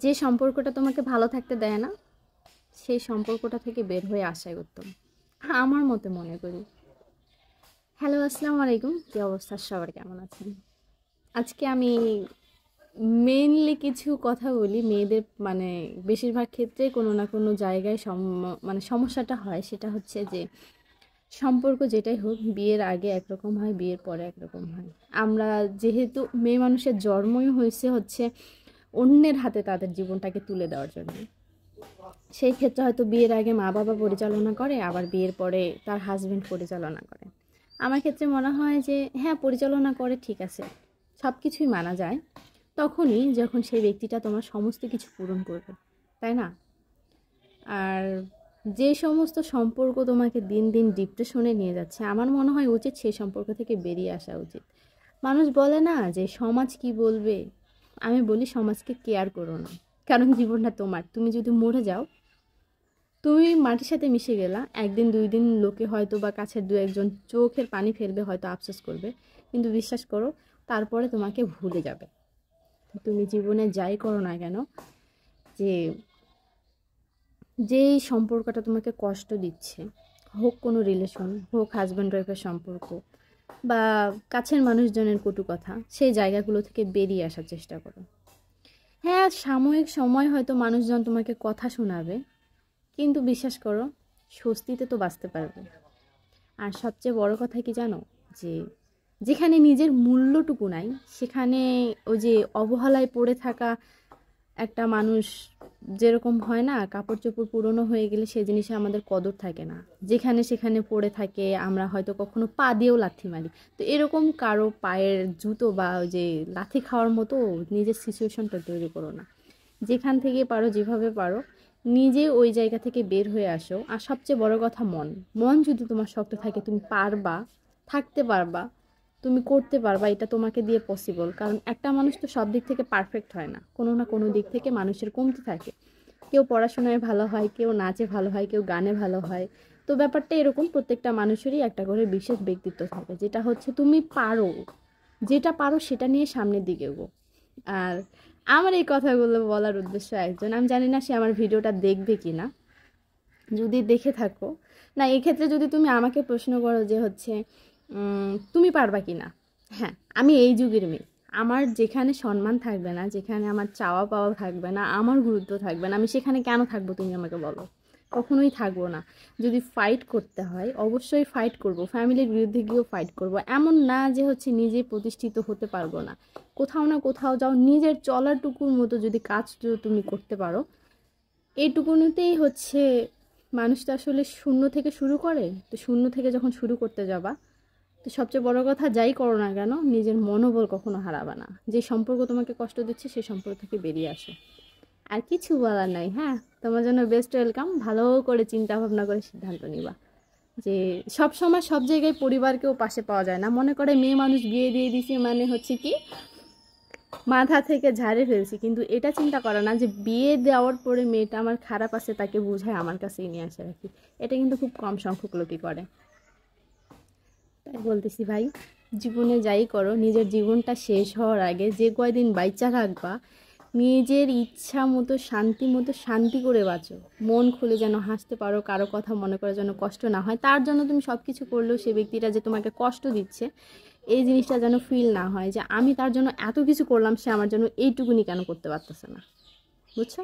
যে সম্পর্কটা তোমাকে ভালো থাকতে দেয় না, সেই সম্পর্কটা থেকে বের হয়ে আসাই উত্তম, আমার মতে মনে করি। হ্যালো, আসসালামু আলাইকুম। কি অবস্থা, সবার কেমন আছেন? আজকে আমি মেইনলি কিছু কথা বলি মেয়েদের, মানে বেশিরভাগ ক্ষেত্রে কোনো না কোনো জায়গায় মানে সমস্যাটা হয়, সেটা হচ্ছে যে সম্পর্ক যেটাই হোক বিয়ের আগে একরকম হয়, বিয়ের পরে একরকম হয়। আমরা যেহেতু মেয়ে মানুষের জন্মই হয়েছে হচ্ছে অন্যের হাতে তাদের জীবনটাকে তুলে দেওয়ার জন্য, সেই ক্ষেত্রে হয়তো বিয়ের আগে মা বাবা পরিচালনা করে, আবার বিয়ের পরে তার হাজবেন্ড পরিচালনা করে। আমার ক্ষেত্রে মনে হয় যে হ্যাঁ, পরিচালনা করে, ঠিক আছে, সব কিছুই মানা যায় তখনই যখন সেই ব্যক্তিটা তোমার সমস্ত কিছু পূরণ করবে, তাই না? আর যে সমস্ত সম্পর্ক তোমাকে দিন দিন ডিপ্রেশনে নিয়ে যাচ্ছে, আমার মনে হয় উচিত সেই সম্পর্ক থেকে বেরিয়ে আসা উচিত। মানুষ বলে না যে সমাজ কি বলবে, আমি বলি সমাজকে কেয়ার করো না, কারণ জীবনটা তোমার। তুমি যদি মরে যাও, তুমি মাটির সাথে মিশে গেলা, একদিন দুই দিন লোকে হয়তো বা কাছের দু একজন চোখের পানি ফেলবে, হয়তো আফসোস করবে, কিন্তু বিশ্বাস করো তারপরে তোমাকে ভুলে যাবে। তুমি জীবনে যাই করো না কেন, যে যেই সম্পর্কটা তোমাকে কষ্ট দিচ্ছে, হোক কোনো রিলেশন, হোক হাজব্যান্ড ওয়াইফের সম্পর্ক, বা কাছের মানুষজনের কটু কথা, সেই জায়গাগুলো থেকে বেরিয়ে আসার চেষ্টা করো। হ্যাঁ, সাময়িক সময় হয়তো মানুষজন তোমাকে কথা শোনাবে, কিন্তু বিশ্বাস করো স্বস্তিতে তো বাঁচতে পারবে। আর সবচেয়ে বড় কথা কি জানো, যে যেখানে নিজের মূল্যটুকু নাই, সেখানে ওই যে অবহেলায় পড়ে থাকা একটা মানুষ, যেরকম হয় না, কাপড় চোপড় পুরনো হয়ে গেলে সে জিনিসে আমাদের কদর থাকে না, যেখানে সেখানে পড়ে থাকে, আমরা হয়তো কখনো পা দিয়েও লাথি মারি। তো এরকম কারো পায়ের জুতো বা ওই যে লাথি খাওয়ার মতো নিজের সিচুয়েশনটা তৈরি করো না। যেখান থেকে পারো, যেভাবে পারো, নিজে ওই জায়গা থেকে বের হয়ে আসো। আর সবচেয়ে বড় কথা, মন মন যদি তোমার শক্ত থাকে, তুমি পারবা, থাকতে পারবা, তুমি করতে পারবা, এটা তোমাকে দিয়ে পসিবল। কারণ একটা মানুষ তো সব দিক থেকে পারফেক্ট হয় না, কোনো না কোনো দিক থেকে মানুষের কমতি থাকে। কেউ পড়াশোনায় ভালো হয়, কেউ নাচে ভালো হয়, কেউ গানে ভালো হয়। তো ব্যাপারটা এরকম, প্রত্যেকটা মানুষেরই একটা করে বিশেষ ব্যক্তিত্ব থাকে, যেটা হচ্ছে তুমি পারো, যেটা পারো সেটা নিয়ে সামনের দিকে গো। আর আমার এই কথাগুলো বলার উদ্দেশ্য একজন, আমি জানি না সে আমার ভিডিওটা দেখবে কি না, যদি দেখে থাকো, না এক্ষেত্রে যদি তুমি আমাকে প্রশ্ন করো যে হচ্ছে তুমি পারবা কি না, হ্যাঁ, আমি এই যুগের মেয়ে। আমার যেখানে সম্মান থাকবে না, যেখানে আমার চাওয়া পাওয়া থাকবে না, আমার গুরুত্ব থাকবে না, আমি সেখানে কেন থাকবো তুমি আমাকে বলো? কখনোই থাকবো না। যদি ফাইট করতে হয় অবশ্যই ফাইট করব, ফ্যামিলির বিরুদ্ধে গিয়েও ফাইট করব। এমন না যে হচ্ছে নিজে প্রতিষ্ঠিত হতে পারবো না। কোথাও না কোথাও যাও, নিজের চলাটুকুর মতো যদি কাজ তুমি করতে পারো, এইটুকুনিতেই হচ্ছে। মানুষ তো আসলে শূন্য থেকে শুরু করে, তো শূন্য থেকে যখন শুরু করতে যাবা, তো সবচেয়ে বড় কথা, যাই করো না কেন নিজের মনোবল কখনো হারাবা না। যে সম্পর্ক তোমাকে কষ্ট দিচ্ছে সেই সম্পর্ক থেকে বেরিয়ে আসো। আর কিছু বলার নাই। হ্যাঁ, তোমার জন্য বেস্ট ওয়েলকাম। ভালো করে চিন্তা ভাবনা করে সিদ্ধান্ত নিবা। যে সব সময় সব জায়গায় পরিবারকেও পাশে পাওয়া যায় না। মনে করে মেয়ে মানুষ বিয়ে দিয়ে দিছি মানে হচ্ছে কি মাথা থেকে ঝাড়ে ফেলছি, কিন্তু এটা চিন্তা করে না যে বিয়ে দেওয়ার পরে মেয়েটা আমার খারাপ আছে, তাকে বুঝায় আমার কাছেই নিয়ে আসে রাখি। এটা কিন্তু খুব কম সংখ্যক লোকই করে। তাই বলতেছি ভাই, জীবনে যাই করো, নিজের জীবনটা শেষ হওয়ার আগে যে কয়দিন বাইচা থাকবা, নিজের ইচ্ছা মতো শান্তি করে বাঁচো। মন খুলে যেন হাসতে পারো, কারো কথা মনে করে যেন কষ্ট না হয়। তার জন্য তুমি সব কিছু করলেও সে ব্যক্তিটা যে তোমাকে কষ্ট দিচ্ছে, এই জিনিসটা যেন ফিল না হয় যে আমি তার জন্য এত কিছু করলাম, সে আমার জন্য এইটুকুনি কেন করতে পারতেছে না। বুঝছো?